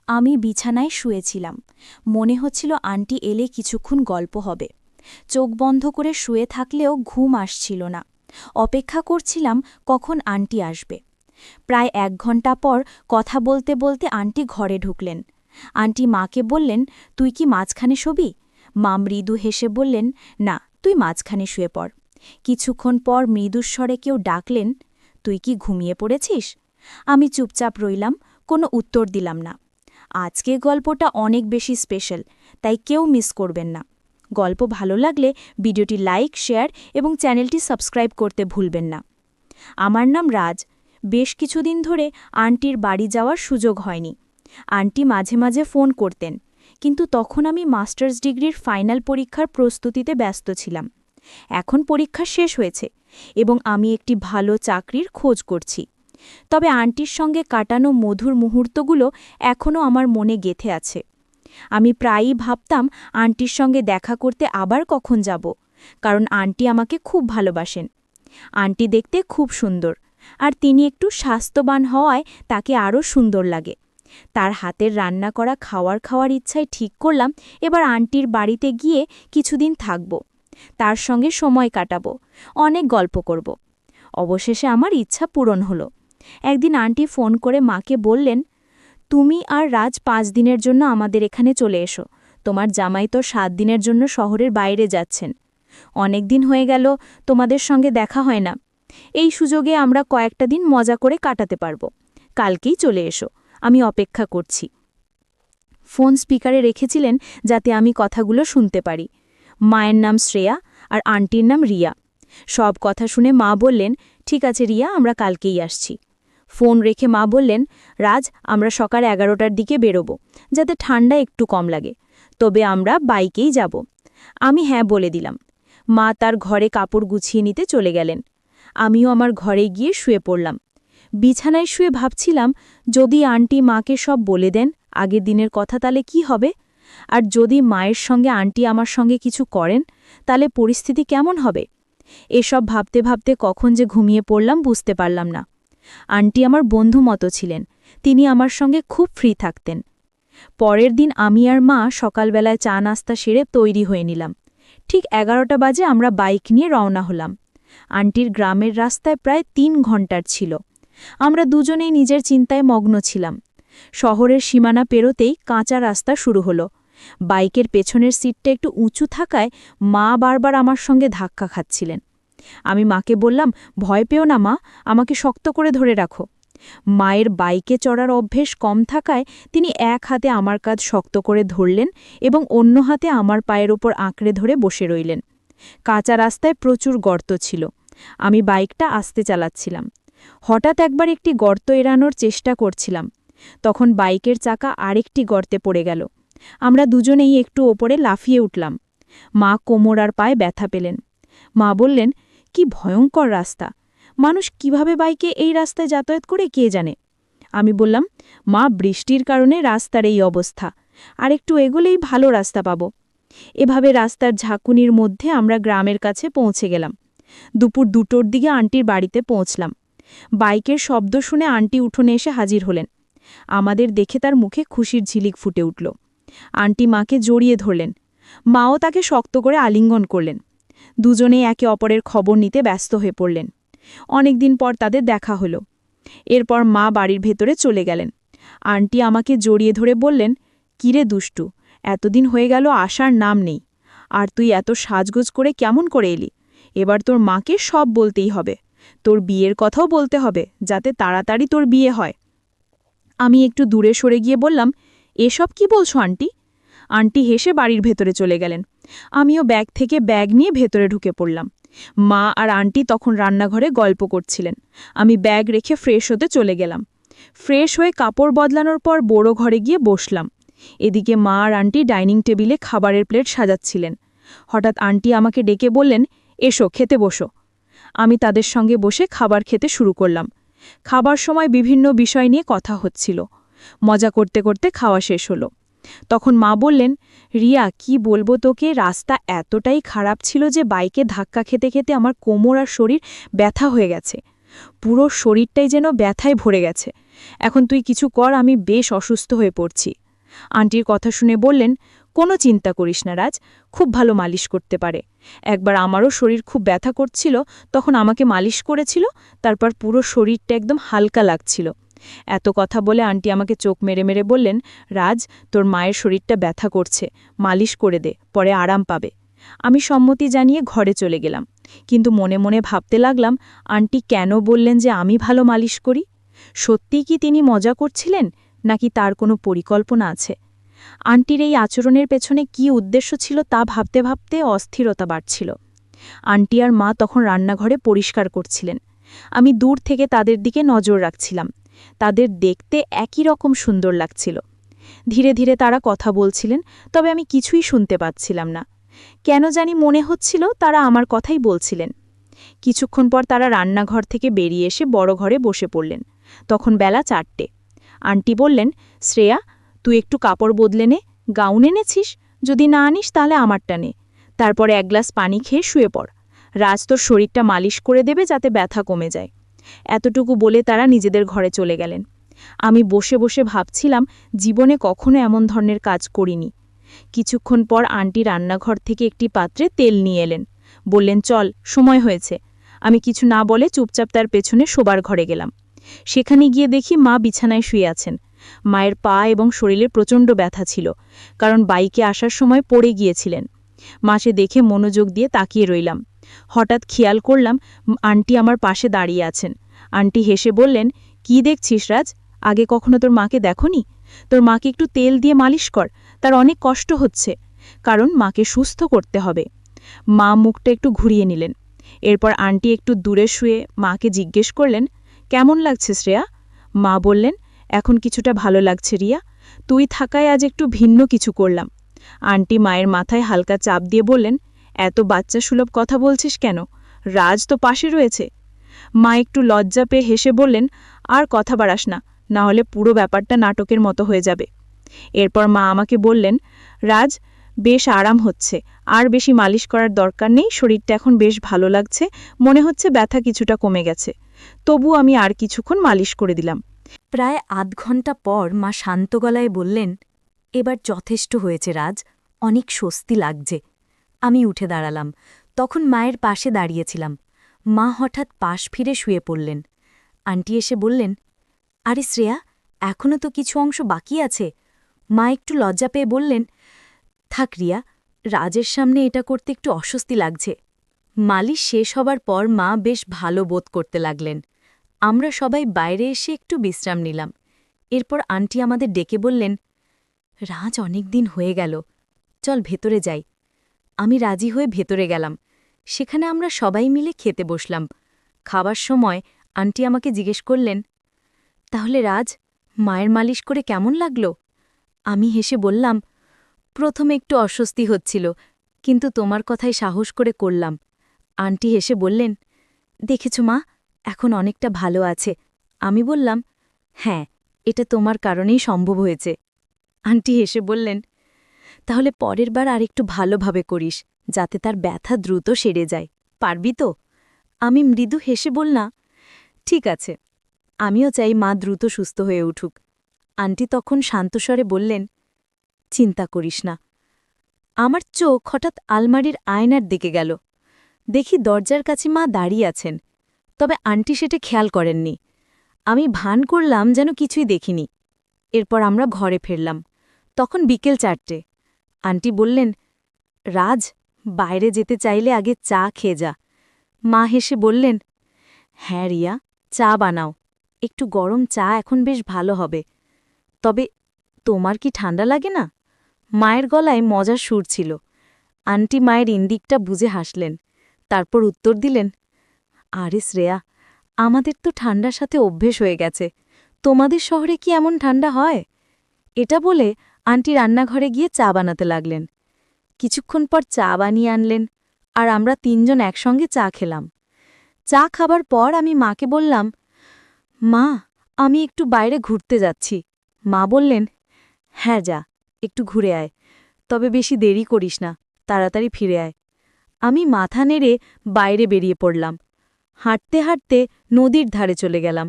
আমি বিছানায় শুয়েছিলাম। মনে হচ্ছিল আন্টি এলে কিছুক্ষণ গল্প হবে। চোখ বন্ধ করে শুয়ে থাকলেও ঘুম আসছিল না। অপেক্ষা করছিলাম কখন আন্টি আসবে। প্রায় ১ ঘণ্টা পর কথা বলতে বলতে আন্টি ঘরে ঢুকলেন। আন্টি মাকে বললেন, তুই কি মাঝখানে শোবি? মা মৃদু হেসে বললেন, না, তুই মাঝখানে শুয়ে পড়। কিছুক্ষণ পর মৃদুস্বরে কেউ ডাকলেন, তুই কি ঘুমিয়ে পড়েছিস? আমি চুপচাপ রইলাম, কোনো উত্তর দিলাম না। আজকে গল্পটা অনেক বেশি স্পেশাল, তাই কেউ মিস করবেন না। গল্প ভালো লাগলে ভিডিওটি লাইক, শেয়ার এবং চ্যানেলটি সাবস্ক্রাইব করতে ভুলবেন না। আমার নাম রাজ। বেশ কিছুদিন ধরে আন্টির বাড়ি যাওয়ার সুযোগ হয়নি। আন্টি মাঝে মাঝে ফোন করতেন, কিন্তু তখন আমি মাস্টার্স ডিগ্রির ফাইনাল পরীক্ষার প্রস্তুতিতে ব্যস্ত ছিলাম। এখন পরীক্ষা শেষ হয়েছে এবং আমি একটি ভালো চাকরির খোঁজ করছি। তবে আন্টির সঙ্গে কাটানো মধুর মুহূর্তগুলো এখনও আমার মনে গেঁথে আছে। আমি প্রায়ই ভাবতাম আন্টির সঙ্গে দেখা করতে আবার কখন যাব, কারণ আন্টি আমাকে খুব ভালোবাসেন। আন্টি দেখতে খুব সুন্দর, আর তিনি একটু স্বাস্থ্যবান হওয়ায় তাকে আরও সুন্দর লাগে। তার হাতের রান্না করা খাওয়ার ইচ্ছায় ঠিক করলাম এবার আন্টির বাড়িতে গিয়ে কিছুদিন থাকব। তার সঙ্গে সময় কাটাবো, অনেক গল্প করব। অবশেষে আমার ইচ্ছা পূরণ হলো। একদিন আন্টি ফোন করে মাকে বললেন, তুমি আর রাজ ৫ দিনের জন্য আমাদের এখানে চলে এসো। তোমার জামাই তো ৭ দিনের জন্য শহরের বাইরে যাচ্ছেন। অনেক দিন হয়ে গেল তোমাদের সঙ্গে দেখা হয় না। এই সুযোগে আমরা কয়েকটা দিন মজা করে কাটাতে পারব। কালকেই চলে এসো, আমি অপেক্ষা করছি। ফোন স্পিকারে রেখেছিলেন যাতে আমি কথাগুলো শুনতে পারি। মায়ের নাম শ্রেয়া আর আন্টির নাম রিয়া। সব কথা শুনে মা বললেন, ঠিক আছে রিয়া, আমরা কালকেই আসছি। ফোন রেখে মা বললেন, রাজ, আমরা সকাল ১১টার দিকে বেরোব, যাতে ঠান্ডা একটু কম লাগে। তবে আমরা বাইকেই যাব। আমি হ্যাঁ বলে দিলাম। মা তার ঘরে কাপড় গুছিয়ে নিতে চলে গেলেন। আমিও আমার ঘরে গিয়ে শুয়ে পড়লাম। বিছানায় শুয়ে ভাবছিলাম, যদি আন্টি মাকে সব বলে দেন আগের দিনের কথা, তাহলে কি হবে? আর যদি মায়ের সঙ্গে আন্টি আমার সঙ্গে কিছু করেন, তাহলে পরিস্থিতি কেমন হবে? এসব ভাবতে ভাবতে কখন যে ঘুমিয়ে পড়লাম বুঝতে পারলাম না। আন্টি আমার বন্ধু মতো ছিলেন, তিনি আমার সঙ্গে খুব ফ্রি থাকতেন। পরের দিন আমি আর মা সকালবেলায় চা নাস্তা সেরে তৈরি হয়ে নিলাম। ঠিক ১১টা বাজে আমরা বাইক নিয়ে রওনা হলাম। আন্টির গ্রামের রাস্তায় প্রায় ৩ ঘণ্টার ছিল। আমরা দুজনেই নিজের চিন্তায় মগ্ন ছিলাম। শহরের সীমানা পেরোতেই কাঁচা রাস্তা শুরু হলো। বাইকের পেছনের সিটটা একটু উঁচু থাকায় মা বারবার আমার সঙ্গে ধাক্কা খাচ্ছিলেন। আমি মাকে বললাম, ভয় পেও না মা, আমাকে শক্ত করে ধরে রাখো। মায়ের বাইকে চড়ার অভ্যেস কম থাকায় তিনি এক হাতে আমার কাঁধ শক্ত করে ধরলেন এবং অন্য হাতে আমার পায়ের ওপর আঁকড়ে ধরে বসে রইলেন। কাঁচা রাস্তায় প্রচুর গর্ত ছিল। আমি বাইকটা আস্তে চালাচ্ছিলাম। হঠাৎ একবার একটি গর্ত এড়ানোর চেষ্টা করছিলাম। তখন বাইকের চাকা আরেকটি গর্তে পড়ে গেল। আমরা দুজনেই একটু ওপরে লাফিয়ে উঠলাম। মা কোমর আর পায়ে ব্যথা পেলেন। মা বললেন, কি ভয়ঙ্কর রাস্তা! মানুষ কিভাবে বাইকে এই রাস্তায় যাতায়াত করে কে জানে। আমি বললাম, মা, বৃষ্টির কারণে রাস্তার এই অবস্থা, আর একটু এগোলেই ভালো রাস্তা পাব। এভাবে রাস্তার ঝাঁকুনির মধ্যে আমরা গ্রামের কাছে পৌঁছে গেলাম। দুপুর ২টোর দিকে আন্টির বাড়িতে পৌঁছলাম। বাইকের শব্দ শুনে আন্টি উঠোনে এসে হাজির হলেন। আমাদের দেখে তার মুখে খুশির ঝিলিক ফুটে উঠল। আন্টি মাকে জড়িয়ে ধরলেন। মাও তাকে শক্ত করে আলিঙ্গন করলেন। দুজনেই একে অপরের খবর নিতে ব্যস্ত হয়ে পড়লেন। অনেকদিন পর তাদের দেখা হলো। এরপর মা বাড়ির ভেতরে চলে গেলেন। আন্টি আমাকে জড়িয়ে ধরে বললেন, কিরে দুষ্টু, এতদিন হয়ে গেল আসার নাম নেই। আর তুই এত সাজগোজ করে কেমন করে এলি? এবার তোর মাকে সব বলতেই হবে। তোর বিয়ের কথাও বলতে হবে, যাতে তাড়াতাড়ি তোর বিয়ে হয়। আমি একটু দূরে সরে গিয়ে বললাম, এসব কি বলছো আন্টি? আন্টি হেসে বাড়ির ভেতরে চলে গেলেন। আমিও ব্যাগ থেকে ব্যাগ নিয়ে ভেতরে ঢুকে পড়লাম। মা আর আন্টি তখন রান্নাঘরে গল্প করছিলেন। আমি ব্যাগ রেখে ফ্রেশ হতে চলে গেলাম। ফ্রেশ হয়ে কাপড় বদলানোর পর বড় ঘরে গিয়ে বসলাম। এদিকে মা আর আন্টি ডাইনিং টেবিলে খাবারের প্লেট সাজাচ্ছিলেন। হঠাৎ আন্টি আমাকে ডেকে বললেন, এসো, খেতে বসো। আমি তাদের সঙ্গে বসে খাবার খেতে শুরু করলাম। খাবার সময় বিভিন্ন বিষয় নিয়ে কথা হচ্ছিল। মজা করতে করতে খাওয়া শেষ হলো। তখন মা বললেন, রিয়া, কি বলবো তোকে, রাস্তা এতটাই খারাপ ছিল যে বাইকে ধাক্কা খেতে খেতে আমার কোমর আর শরীর ব্যথা হয়ে গেছে। পুরো শরীরটাই যেন ব্যথায় ভরে গেছে। এখন তুই কিছু কর, আমি বেশ অসুস্থ হয়ে পড়ছি। আন্টির কথা শুনে বললেন, কোনো চিন্তা করিস না রাজ, খুব ভালো মালিশ করতে পারে। একবার আমারও শরীর খুব ব্যথা করছিল, তখন আমাকে মালিশ করেছিল, তারপর পুরো শরীরটা একদম হালকা লাগছিল। এত কথা বলে আন্টি আমাকে চোখ মেরে মেরে বললেন, রাজ, তোর মায়ের শরীরটা ব্যথা করছে, মালিশ করে দে, পরে আরাম পাবে। আমি সম্মতি জানিয়ে ঘরে চলে গেলাম, কিন্তু মনে মনে ভাবতে লাগলাম, আন্টি কেন বললেন যে আমি ভালো মালিশ করি? সত্যিই কি তিনি মজা করছিলেন, নাকি তার কোনো পরিকল্পনা আছে? আন্টির এই আচরণের পেছনে কী উদ্দেশ্য ছিল তা ভাবতে ভাবতে অস্থিরতা বাড়ছিল। আন্টি আর মা তখন রান্নাঘরে পরিষ্কার করছিলেন। আমি দূর থেকে তাদের দিকে নজর রাখছিলাম। তাদের দেখতে একই রকম সুন্দর লাগছিল। ধীরে ধীরে তারা কথা বলছিলেন, তবে আমি কিছুই শুনতে পাচ্ছিলাম না। কেন জানি মনে হচ্ছিল তারা আমার কথাই বলছিলেন। কিছুক্ষণ পর তারা রান্নাঘর থেকে বেরিয়ে এসে বড় ঘরে বসে পড়লেন। তখন বেলা 4টে। আন্টি বললেন, শ্রেয়া, তুই একটু কাপড় বদলে নে, গাউন এনেছিস? যদি না আনিস তাহলে আমারটা নে। তারপরে এক গ্লাস পানি খেয়ে শুয়ে পড়। রাজ তোর শরীরটা মালিশ করে দেবে যাতে ব্যথা কমে যায়। এতটুকু বলে তারা নিজেদের ঘরে চলে গেলেন। আমি বসে বসে ভাবছিলাম, জীবনে কখনো এমন ধরনের কাজ করিনি। কিছুক্ষণ পর আন্টি রান্নাঘর থেকে একটি পাত্রে তেল নিয়ে এলেন। বললেন, চল, সময় হয়েছে। আমি কিছু না বলে চুপচাপ তার পেছনে শোবার ঘরে গেলাম। সেখানে গিয়ে দেখি মা বিছানায় শুয়ে আছেন। মায়ের পা এবং শরীরে প্রচণ্ড ব্যথা ছিল, কারণ বাইকে আসার সময় পড়ে গিয়েছিলেন। মাসে দেখে মনোযোগ দিয়ে তাকিয়ে রইলাম। হঠাৎ খেয়াল করলাম আন্টি আমার পাশে দাঁড়িয়ে আছেন। আন্টি হেসে বললেন, কি দেখছিস রাজ? আগে কখনো তোর মাকে দেখনি? তোর মাকে একটু তেল দিয়ে মালিশ কর, তার অনেক কষ্ট হচ্ছে, কারণ মাকে সুস্থ করতে হবে। মা মুখটা একটু ঘুরিয়ে নিলেন। এরপর আন্টি একটু দূরে শুয়ে মাকে জিজ্ঞেস করলেন, কেমন লাগছে শ্রেয়া? মা বললেন, এখন কিছুটা ভালো লাগছে রিয়া, তুই থাকায় আজ একটু ভিন্ন কিছু করলাম। আন্টি মায়ের মাথায় হালকা চাপ দিয়ে বললেন, এত বাচ্চা সুলভ কথা বলছিস কেন? রাজ তো পাশে রয়েছে। মা একটু লজ্জা পেয়ে হেসে বললেন, আর কথা বাড়াস না, না হলে পুরো ব্যাপারটা নাটকের মতো হয়ে যাবে। এরপর মা আমাকে বললেন, রাজ, বেশ আরাম হচ্ছে, আর বেশি মালিশ করার দরকার নেই, শরীরটা এখন বেশ ভালো লাগছে, মনে হচ্ছে ব্যথা কিছুটা কমে গেছে। তবু আমি আর কিছুক্ষণ মালিশ করে দিলাম। প্রায় আধ ঘন্টা পর মা শান্ত গলায় বললেন, এবার যথেষ্ট হয়েছে রাজ, অনেক স্বস্তি লাগছে। আমি উঠে দাঁড়ালাম। তখন মায়ের পাশে দাঁড়িয়েছিলাম। মা হঠাৎ পাশ ফিরে শুয়ে পড়লেন। আন্টি এসে বললেন, আরে শ্রেয়া, এখনও তো কিছু অংশ বাকি আছে। মা একটু লজ্জা পেয়ে বললেন, থাক রিয়া, রাজের সামনে এটা করতে একটু অস্বস্তি লাগছে। মালিশ শেষ হবার পর মা বেশ ভালো বোধ করতে লাগলেন। আমরা সবাই বাইরে এসে একটু বিশ্রাম নিলাম। এরপর আন্টি আমাদের ডেকে বললেন, রাজ অনেক দিন হয়ে গেল, চল ভেতরে যাই। আমি রাজি হয়ে ভেতরে গেলাম। সেখানে আমরা সবাই মিলে খেতে বসলাম। খাবার সময় আন্টি আমাকে জিজ্ঞেস করলেন, তাহলে রাজ, মায়ের মালিশ করে কেমন লাগল? আমি হেসে বললাম, প্রথমে একটু অস্বস্তি হচ্ছিল, কিন্তু তোমার কথাই সাহস করে করলাম। আন্টি হেসে বললেন, দেখেছ মা, এখন অনেকটা ভালো আছে। আমি বললাম, হ্যাঁ, এটা তোমার কারণেই সম্ভব হয়েছে। আন্টি হেসে বললেন, তাহলে পরের বার আরেকটু ভালোভাবে করিস, যাতে তার ব্যথা দ্রুত সেরে যায়। পারবি তো? আমি মৃদু হেসে বললাম, ঠিক আছে। আমিও চাই মা দ্রুত সুস্থ হয়ে উঠুক। আন্টি তখন শান্তস্বরে বললেন, চিন্তা করিস না। আমার চোখ হঠাৎ আলমারির আয়নার দিকে গেল। দেখি দরজার কাছে মা দাঁড়িয়ে আছেন, তবে আন্টি সেটা খেয়াল করেননি। আমি ভান করলাম যেন কিছুই দেখিনি। এরপর আমরা ঘরে ফিরলাম। তখন বিকেল 4টে। আন্টি বললেন, রাজ, বাইরে যেতে চাইলে আগে চা খেয়ে যা। মা হেসে বললেন, হ্যাঁ রিয়া, চা বানাও, একটু গরম চা এখন বেশ ভালো হবে। তবে তোমার কি ঠান্ডা লাগে না? মায়ের গলায় মজার সুর ছিল। আন্টি মায়ের ইন্দিকটা বুঝে হাসলেন, তারপর উত্তর দিলেন, আরে শ্রেয়া, আমাদের তো ঠান্ডার সাথে অভ্যেস হয়ে গেছে, তোমাদের শহরে কি এমন ঠান্ডা হয়? এটা বলে আন্টি রান্নাঘরে গিয়ে চা বানাতে লাগলেন। কিছুক্ষণ পর চা বানিয়ে আনলেন, আর আমরা 3জন একসঙ্গে চা খেলাম। চা খাবার পর আমি মাকে বললাম, মা, আমি একটু বাইরে ঘুরতে যাচ্ছি। মা বললেন, হ্যাঁ যা, একটু ঘুরে আয়, তবে বেশি দেরি করিস না, তাড়াতাড়ি ফিরে আয়। আমি মাথা নেড়ে বাইরে বেরিয়ে পড়লাম। হাঁটতে হাঁটতে নদীর ধারে চলে গেলাম।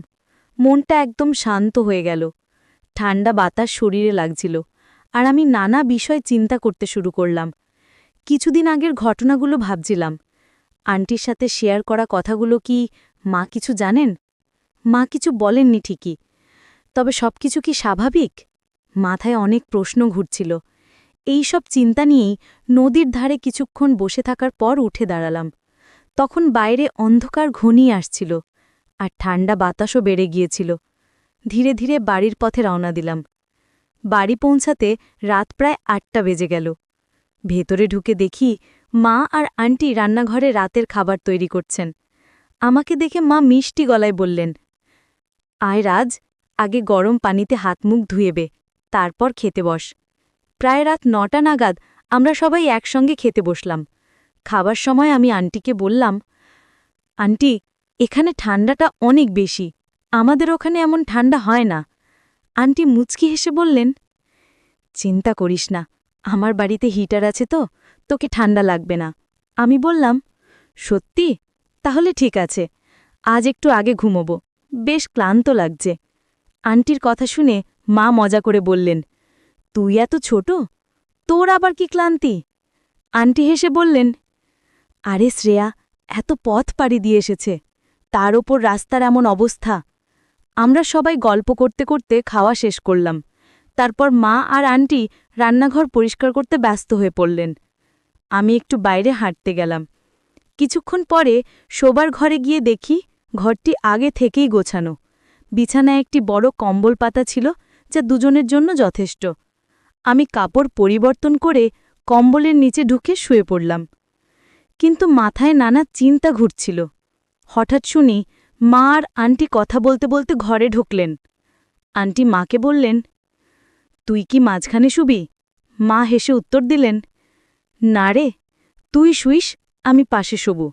মনটা একদম শান্ত হয়ে গেল। ঠান্ডা বাতাস শরীরে লাগছিল, আর আমি নানা বিষয় চিন্তা করতে শুরু করলাম। কিছুদিন আগের ঘটনাগুলো ভাবছিলাম। আন্টির সাথে শেয়ার করা কথাগুলো কি মা কিছু জানেন? মা কিছু বলেননি ঠিকই, তবে সবকিছু কি স্বাভাবিক? মাথায় অনেক প্রশ্ন ঘুরছিল। এই সব চিন্তা নিয়েই নদীর ধারে কিছুক্ষণ বসে থাকার পর উঠে দাঁড়ালাম। তখন বাইরে অন্ধকার ঘনিয়ে আসছিল, আর ঠান্ডা বাতাসও বেড়ে গিয়েছিল। ধীরে ধীরে বাড়ির পথে রওনা দিলাম। বাড়ি পৌঁছাতে রাত প্রায় ৮টা বেজে গেল। ভেতরে ঢুকে দেখি মা আর আন্টি রান্নাঘরে রাতের খাবার তৈরি করছেন। আমাকে দেখে মা মিষ্টি গলায় বললেন, আয় রাজ, আগে গরম পানিতে হাত মুখ ধুয়েবে, তারপর খেতে বস। প্রায় রাত ৯টা নাগাদ আমরা সবাই একসঙ্গে খেতে বসলাম। খাবার সময় আমি আন্টিকে বললাম, আন্টি, এখানে ঠান্ডাটা অনেক বেশি, আমাদের ওখানে এমন ঠান্ডা হয় না। আন্টি মুচকি হেসে বললেন, চিন্তা করিস না, আমার বাড়িতে হিটার আছে তো, তোকে ঠান্ডা লাগবে না। আমি বললাম, সত্যি? তাহলে ঠিক আছে, আজ একটু আগে ঘুমোবো, বেশ ক্লান্ত লাগছে। আন্টির কথা শুনে মা মজা করে বললেন, তুই এত ছোট, তোর আবার কি ক্লান্তি? আন্টি হেসে বললেন, আরে শ্রেয়া, এত পথ পাড়ি দিয়ে এসেছে, তার ওপর রাস্তার এমন অবস্থা। আমরা সবাই গল্প করতে করতে খাওয়া শেষ করলাম। তারপর মা আর আন্টি রান্নাঘর পরিষ্কার করতে ব্যস্ত হয়ে পড়লেন। আমি একটু বাইরে হাঁটতে গেলাম। কিছুক্ষণ পরে শোবার ঘরে গিয়ে দেখি ঘরটি আগে থেকেই গোছানো। বিছানায় একটি বড় কম্বল পাতা ছিল, যা দুজনের জন্য যথেষ্ট। আমি কাপড় পরিবর্তন করে কম্বলের নিচে ঢুকে শুয়ে পড়লাম। কিন্তু মাথায় নানা চিন্তা ঘুরছিল। হঠাৎ শুনি মা আর আন্টি কথা বলতে বলতে ঘরে ঢুকলেন। আন্টি মাকে বললেন, তুই কি মাঝখানে শুবি? মা হেসে উত্তর দিলেন, না রে, তুই শুইস, আমি পাশে শোবো।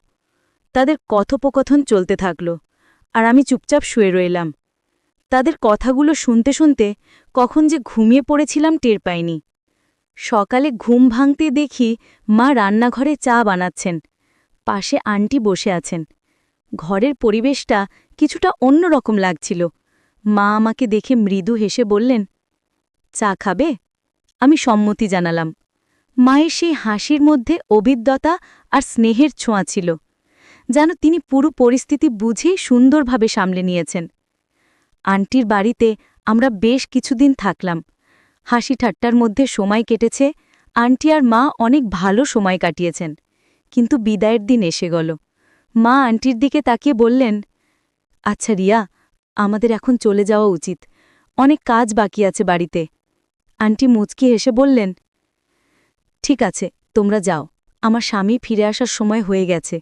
তাদের কথোপকথন চলতে থাকল, আর আমি চুপচাপ শুয়ে রইলাম। তাদের কথাগুলো শুনতে শুনতে কখন যে ঘুমিয়ে পড়েছিলাম টের পাইনি। সকালে ঘুম ভাঙতে দেখি মা রান্নাঘরে চা বানাচ্ছেন, পাশে আন্টি বসে আছেন। ঘরের পরিবেশটা কিছুটা অন্যরকম লাগছিল। মা আমাকে দেখে মৃদু হেসে বললেন, চা খাবে? আমি সম্মতি জানালাম। মায়ের সেই হাসির মধ্যে অভিজ্ঞতা আর স্নেহের ছোঁয়া ছিল, যেন তিনি পুরো পরিস্থিতি বুঝেই সুন্দরভাবে সামলে নিয়েছেন। আন্টির বাড়িতে আমরা বেশ কিছুদিন থাকলাম। হাসি ঠাট্টার মধ্যে সময় কেটেছে। আন্টি আর মা অনেক ভালো সময় কাটিয়েছেন। কিন্তু বিদায়ের দিন এসে গেল। মা আন্টির দিকে তাকিয়ে বললেন, আচ্ছা রিয়া, আমাদের এখন চলে যাওয়া উচিত, অনেক কাজ বাকি আছে বাড়িতে। আন্টি মুচকি হেসে বললেন, ঠিক আছে, তোমরা যাও, আমার স্বামী ফিরে আসার সময় হয়ে গেছে।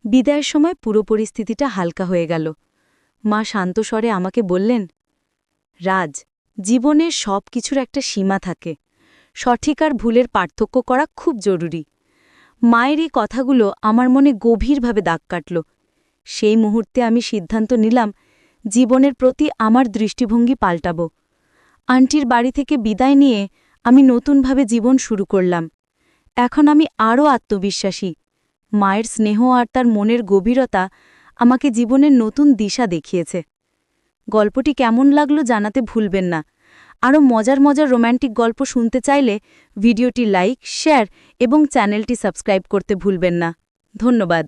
বিদায়ের সময় পুরো পরিস্থিতিটা হালকা হয়ে গেল। মা শান্ত স্বরে আমাকে বললেন, রাজ, জীবনের সব কিছুর একটা সীমা থাকে, সঠিক আর ভুলের পার্থক্য করা খুব জরুরি। মায়ের এই কথাগুলো আমার মনে গভীরভাবে দাগ কাটল। সেই মুহূর্তে আমি সিদ্ধান্ত নিলাম, জীবনের প্রতি আমার দৃষ্টিভঙ্গি পাল্টাব। আন্টির বাড়ি থেকে বিদায় নিয়ে আমি নতুনভাবে জীবন শুরু করলাম। এখন আমি আরও আত্মবিশ্বাসী। মায়ের স্নেহ আর তার মনের গভীরতা আমাকে জীবনের নতুন দিশা দেখিয়েছে। গল্পটি কেমন লাগলো জানাতে ভুলবেন না। আরও মজার মজার রোম্যান্টিক গল্প শুনতে চাইলে ভিডিওটি লাইক, শেয়ার এবং চ্যানেলটি সাবস্ক্রাইব করতে ভুলবেন না। ধন্যবাদ।